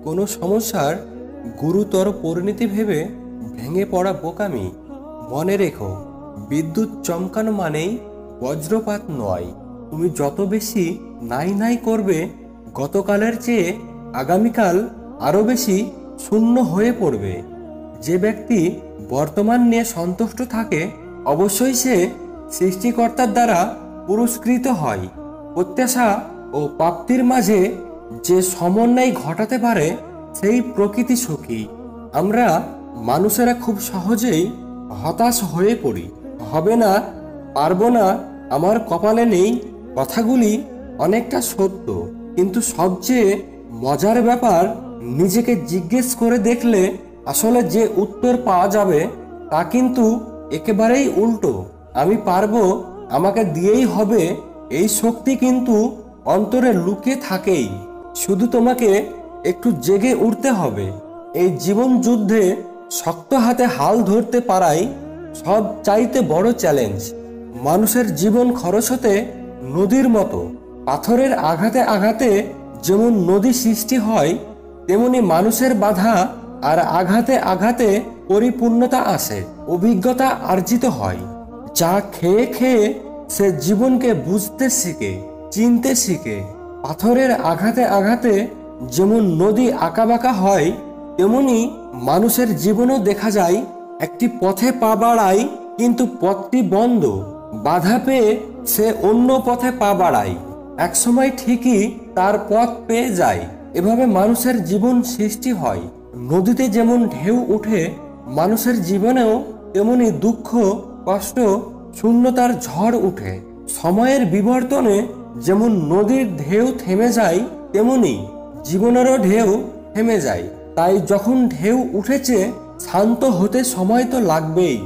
কোনো সমস্যার গুরুতর পরিণতি ভেবে ভেঙে পড়া বোকামি। মনে রেখো, বিদ্যুৎ চমকানো মানেই বজ্রপাত নয়। তুমি যত বেশি নাই নাই করবে, গতকালের চেয়ে আগামীকাল আরও বেশি শূন্য হয়ে পড়বে। যে ব্যক্তি বর্তমান নিয়ে সন্তুষ্ট থাকে, অবশ্যই সে সৃষ্টিকর্তার দ্বারা পুরস্কৃত হয়। প্রত্যাশা ও প্রাপ্তির মাঝে যে সমন্বয় ঘটাতে পারে, সেই প্রকৃতি সুখী। আমরা মানুষেরা খুব সহজেই হতাশ হয়ে পড়ি। হবে না, পারবো না, আমার কপালে নেই। কথাগুলি অনেকটা সত্য, কিন্তু সবচেয়ে মজার ব্যাপার, নিজেকে জিজ্ঞেস করে দেখলে আসলে যে উত্তর পাওয়া যাবে তা কিন্তু একেবারেই উল্টো। আমি পারবো, আমাকে দিয়েই হবে, এই শক্তি কিন্তু অন্তরে লুকিয়ে থাকেই। শুধু তোমাকে একটু জেগে উঠতে হবে। এই জীবন যুদ্ধে শক্ত হাতে হাল ধরতে পারাই সব চাইতে বড় চ্যালেঞ্জ। মানুষের জীবন খরচ হতে নদীর মতো। পাথরের আঘাতে আঘাতে যেমন নদী সৃষ্টি হয়, তেমনি মানুষের বাধা আর আঘাতে আঘাতে পরিপূর্ণতা আসে, অভিজ্ঞতা অর্জিত হয়। যা খেয়ে খেয়ে সে জীবনকে বুঝতে শিখে, চিনতে শিখে। পাথরের আঘাতে আঘাতে যেমন নদী আঁকাবাঁকা হয়, তেমনি মানুষের জীবনও দেখা যায় একটি পথে পা বাড়ায়, কিন্তু পথটি বন্ধ। বাধা পেয়ে সে অন্য পথে পা বাড়ায়, একসময় ঠিকই তার পথ পেয়ে যায়। এভাবে মানুষের জীবন সৃষ্টি হয়। নদীতে যেমন ঢেউ উঠে, মানুষের জীবনেও তেমনি দুঃখ, কষ্ট, শূন্যতার ঝড় উঠে। সময়ের বিবর্তনে যেমন নদীর ঢেউ থেমে যায়, তেমনি জীবনেরও ঢেউ থেমে যায়। তাই যখন ঢেউ উঠেছে, শান্ত হতে সময় তো লাগবেই।